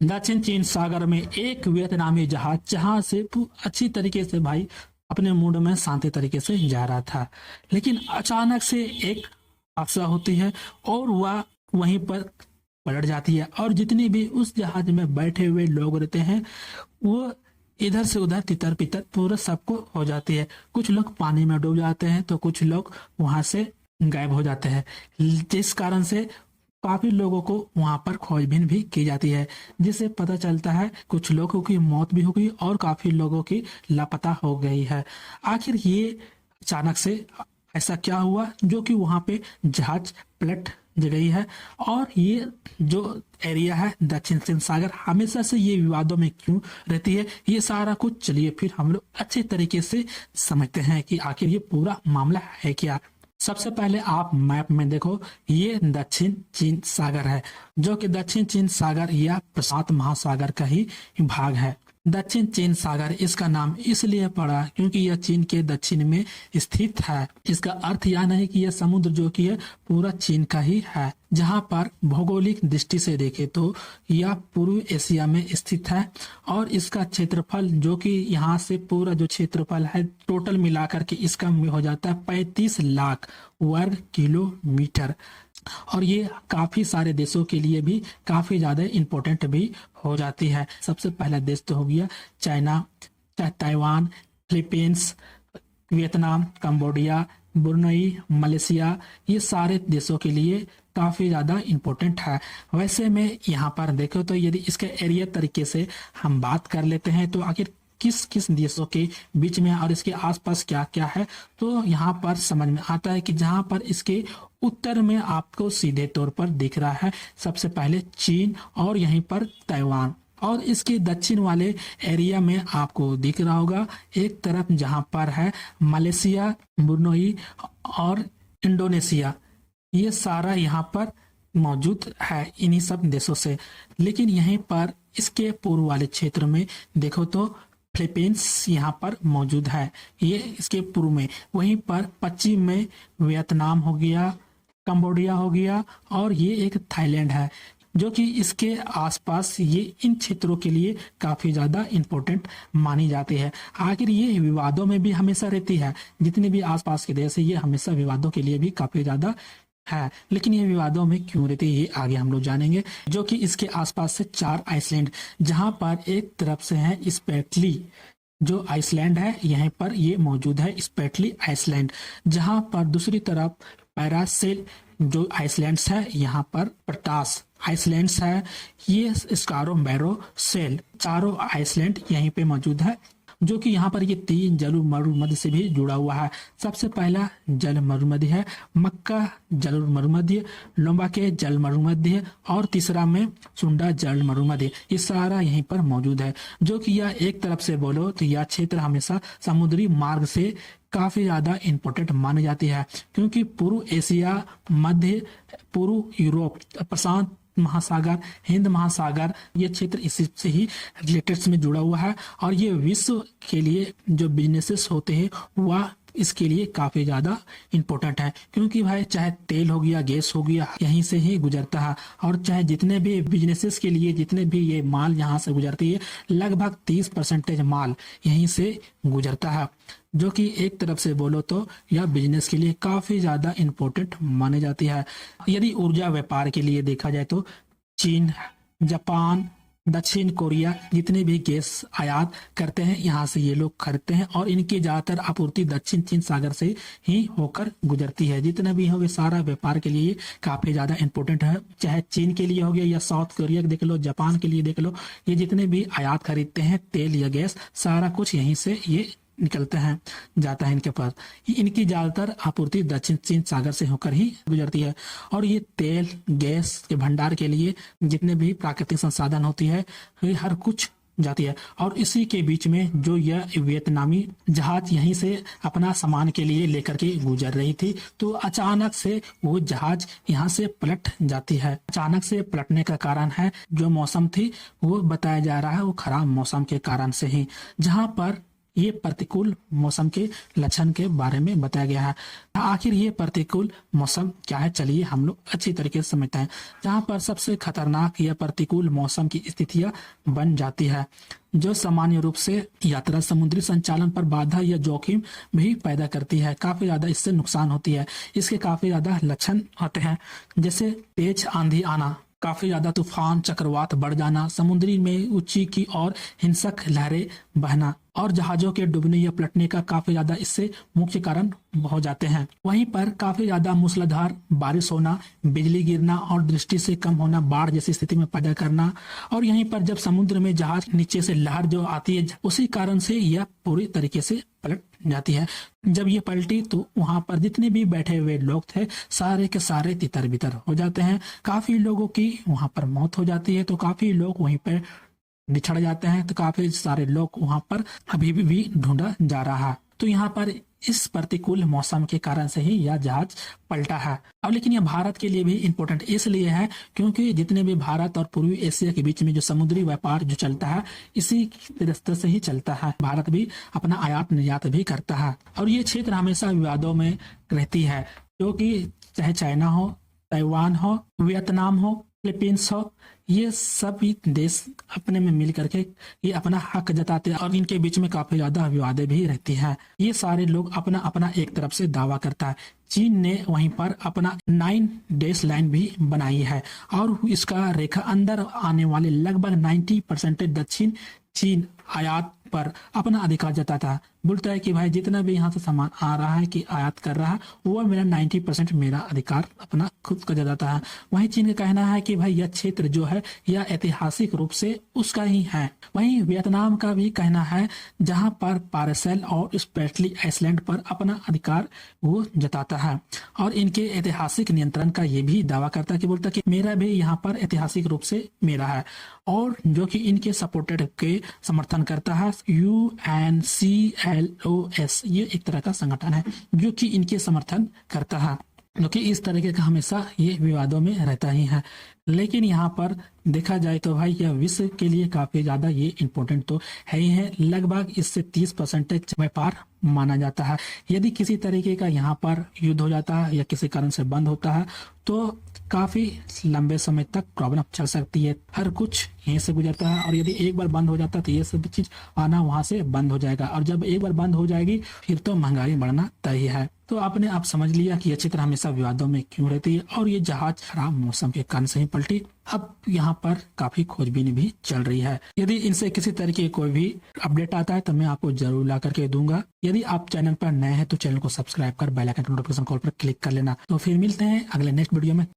दक्षिण चीन सागर में एक वियतनामी जहाज जहां से अच्छी तरीके से भाई अपने मूड में शांति तरीके से जा रहा था, लेकिन अचानक से एक हादसा होती है और वह वहीं पर पलट जाती है। और जितने भी उस जहाज में बैठे हुए लोग रहते हैं वो इधर से उधर तितर बितर पूरा सबको हो जाती है। कुछ लोग पानी में डूब जाते हैं तो कुछ लोग वहां से गायब हो जाते हैं, जिस कारण से काफी लोगों को वहां पर खोजबीन भी की जाती है, जिससे पता चलता है कुछ लोगों की मौत भी हो गई और काफी लोगों की लापता हो गई है। आखिर ये अचानक से ऐसा क्या हुआ जो कि वहां पे जहाज पलट गई है, और ये जो एरिया है दक्षिण चीन सागर हमेशा से ये विवादों में क्यों रहती है, ये सारा कुछ चलिए फिर हम लोग अच्छे तरीके से समझते हैं कि आखिर ये पूरा मामला है क्या। सबसे पहले आप मैप में देखो, ये दक्षिण चीन सागर है जो कि दक्षिण चीन सागर या प्रशांत महासागर का ही भाग है। दक्षिण चीन सागर इसका नाम इसलिए पड़ा क्योंकि यह चीन के दक्षिण में स्थित है। इसका अर्थ यह नहीं कि यह समुद्र जो कि है पूरा चीन का ही है। जहां पर भौगोलिक दृष्टि से देखे तो यह पूर्वी एशिया में स्थित है, और इसका क्षेत्रफल जो कि यहाँ से पूरा जो क्षेत्रफल है टोटल मिलाकर के इसका हो जाता है 35 लाख वर्ग किलोमीटर। और ये काफी सारे देशों के लिए भी काफी ज्यादा इम्पोर्टेंट भी हो जाती है। सबसे पहला देश तो हो गया China, Taiwan, Philippines, Vietnam, Cambodia, Brunei, Malaysia, ये सारे देशों के लिए काफी ज्यादा इम्पोर्टेंट है। वैसे में यहाँ पर देखो तो यदि इसके एरिया तरीके से हम बात कर लेते हैं तो आखिर किस किस देशों के बीच में और इसके आसपास क्या क्या है, तो यहाँ पर समझ में आता है कि जहाँ पर इसके उत्तर में आपको सीधे तौर पर दिख रहा है सबसे पहले चीन और यहीं पर ताइवान, और इसके दक्षिण वाले एरिया में आपको दिख रहा होगा एक तरफ जहां पर है मलेशिया, ब्रुनई और इंडोनेशिया। ये सारा यहाँ पर मौजूद है इन्हीं सब देशों से। लेकिन यहीं पर इसके पूर्व वाले क्षेत्र में देखो तो फिलीपींस यहाँ पर मौजूद है, ये इसके पूर्व में। वहीं पर पश्चिम में वियतनाम हो गया, कंबोडिया हो गया, और ये एक थाईलैंड है जो कि इसके आसपास ये इन क्षेत्रों के लिए काफी ज्यादा इम्पोर्टेंट मानी जाती है। आखिर ये विवादों में भी हमेशा रहती है, जितने भी आसपास के देश है ये हमेशा विवादों के लिए भी काफी ज्यादा है। लेकिन ये विवादों में क्यों रहती है ये आगे हम लोग जानेंगे। जो कि इसके आसपास से 4 आइसलैंड, जहां पर एक तरफ से है स्पेटली जो आइसलैंड है, यहीं पर ये मौजूद है स्पेटली आइसलैंड। जहां पर दूसरी तरफ पैरासेल जो आइसलैंड्स है, यहाँ पर प्रटास आइसलैंड्स है, ये स्कारो मैरो सेल, चारों आइसलैंड यहीं पे मौजूद है। जो कि यहाँ पर ये 3 जल मरुमध्य से भी जुड़ा हुआ है। सबसे पहला जल मरुमध्य है मक्का जल मरुमध्य, लोम्बाके जल मरुमध्य, और तीसरा में सुंडा जल मरुमध्य। ये सारा यहीं पर मौजूद है। जो कि यह एक तरफ से बोलो तो यह क्षेत्र हमेशा समुद्री मार्ग से काफी ज्यादा इम्पोर्टेंट मानी जाती है, क्योंकि पूर्व एशिया, मध्य पूर्व यूरोप, प्रशांत महासागर, हिंद महासागर, ये क्षेत्र इसी से ही रिलेटेड में जुड़ा हुआ है। और ये विश्व के लिए जो बिजनेसेस होते हैं वह इसके लिए काफी ज्यादा इम्पोर्टेंट है, क्योंकि भाई चाहे तेल हो गया, गैस हो गया, यहीं से ही गुजरता है। और चाहे जितने भी बिजनेसेस के लिए जितने भी ये माल यहाँ से गुजरती है, लगभग 30% माल यहीं से गुजरता है। जो कि एक तरफ से बोलो तो यह बिजनेस के लिए काफी ज्यादा इम्पोर्टेंट मानी जाती है। यदि ऊर्जा व्यापार के लिए देखा जाए तो चीन, जापान, दक्षिण कोरिया जितने भी गैस आयात करते हैं यहाँ से ये लोग खरीदते हैं, और इनकी ज्यादातर आपूर्ति दक्षिण चीन सागर से ही होकर गुजरती है। जितना भी हो सारा व्यापार के लिए काफी ज्यादा इम्पोर्टेंट है। चाहे चीन के लिए हो गया या साउथ कोरिया देख लो, जापान के लिए देख लो, ये जितने भी आयात खरीदते हैं तेल या गैस, सारा कुछ यहीं से ये निकलते हैं, जाता है इनके पास। इनकी ज्यादातर आपूर्ति दक्षिण चीन सागर से होकर ही गुजरती है। और ये तेल गैस के भंडार के लिए जितने भी प्राकृतिक संसाधन होती है ये हर कुछ जाती है। और इसी के बीच में जो यह वियतनामी जहाज यहीं से अपना सामान के लिए लेकर के गुजर रही थी, तो अचानक से वो जहाज यहाँ से पलट जाती है। अचानक से पलटने का कारण है जो मौसम थी वो बताया जा रहा है वो खराब मौसम के कारण से ही। जहाँ पर ये प्रतिकूल मौसम के लक्षण के बारे में बताया गया है। आखिर ये प्रतिकूल मौसम क्या है, चलिए हम लोग अच्छी तरीके से समझते हैं। जहाँ पर सबसे खतरनाक यह प्रतिकूल मौसम की स्थितियां बन जाती है, जो सामान्य रूप से यात्रा, समुद्री संचालन पर बाधा या जोखिम भी पैदा करती है। काफी ज्यादा इससे नुकसान होती है। इसके काफी ज्यादा लक्षण होते हैं, जैसे तेज आंधी आना, काफी ज्यादा तूफान, चक्रवात बढ़ जाना, समुद्री में ऊंची की और हिंसक लहरें बहना और जहाजों के डूबने या पलटने का काफी ज्यादा इससे मुख्य कारण हो जाते हैं। वहीं पर काफी ज्यादा मूसलाधार बारिश होना, बिजली गिरना और दृष्टि से कम होना, बाढ़ जैसी स्थिति में पैदा करना। और यहीं पर जब समुद्र में जहाज नीचे से लहर जो आती है, उसी कारण से यह पूरी तरीके से पलट जाती है। जब ये पलटी तो वहां पर जितने भी बैठे हुए लोग थे, सारे के सारे तितर बितर हो जाते हैं। काफी लोगों की वहां पर मौत हो जाती है, तो काफी लोग वहीं पर बिछड़ जाते हैं, तो काफी सारे लोग वहां पर अभी भी ढूंढा जा रहा है। तो यहाँ पर इस प्रतिकूल मौसम के कारण से ही यह जहाज पलटा है। अब लेकिन यह भारत के लिए भी इम्पोर्टेंट इसलिए है क्योंकि जितने भी भारत और पूर्वी एशिया के बीच में जो समुद्री व्यापार जो चलता है, इसी रास्ते से ही चलता है। भारत भी अपना आयात निर्यात भी करता है और ये क्षेत्र हमेशा विवादों में रहती है, क्योंकि चाहे चाइना हो, ताइवान हो, वियतनाम हो, फिलीपींस हो, ये सभी देश अपने में मिल करके ये अपना हक जताते हैं और इनके बीच में काफी ज्यादा विवादें भी रहती हैं। ये सारे लोग अपना अपना एक तरफ से दावा करता है। चीन ने वहीं पर अपना 9 डेज लाइन भी बनाई है और इसका रेखा अंदर आने वाले लगभग 90% दक्षिण चीन आयात पर अपना अधिकार जताता है। बोलता है कि भाई जितना भी यहाँ से सामान आ रहा है कि आयात कर रहा है, वो मेरा 90% मेरा अधिकार अपना खुद का जताता है। वहीं चीन का कहना है कि भाई यह क्षेत्र जो है यह ऐतिहासिक रूप से उसका ही है। वहीं वियतनाम का भी कहना है, जहां पर पारसेल और स्प्रेटली आइसलैंड पर अपना अधिकार वो जताता है और इनके ऐतिहासिक नियंत्रण का ये भी दावा करता है कि बोलता है कि मेरा भी यहाँ पर ऐतिहासिक रूप से मेरा है, और जो कि इनके सपोर्टेड के समर्थन करता है। UNCLOS ये एक तरह का संगठन है जो कि इनके समर्थन करता है, जो कि इस तरीके का हमेशा ये विवादों में रहता ही है। लेकिन यहाँ पर देखा जाए तो भाई यह विश्व के लिए काफी ज्यादा ये इम्पोर्टेंट तो है ही है। लगभग इससे 30% व्यापार माना जाता है। यदि किसी तरीके का यहाँ पर युद्ध हो जाता है या किसी कारण से बंद होता है तो काफी लंबे समय तक प्रॉब्लम चल सकती है। हर कुछ यहीं से गुजरता है और यदि एक बार बंद हो जाता है तो ये सब चीज आना वहां से बंद हो जाएगा, और जब एक बार बंद हो जाएगी फिर तो महंगाई बढ़ना तय है। तो आपने आप समझ लिया कि यह क्षेत्र हमेशा विवादों में क्यों रहती है और ये जहाज खराब मौसम के कारण से ही पलटी। अब यहाँ पर काफी खोजबीन भी चल रही है। यदि इनसे किसी तरीके की कोई भी अपडेट आता है तो मैं आपको जरूर ला करके दूंगा। यदि आप चैनल पर नए हैं तो चैनल को सब्सक्राइब कर बेल आइकन नोटिफिकेशन कॉल पर क्लिक कर लेना। तो फिर मिलते हैं अगले नेक्स्ट वीडियो में।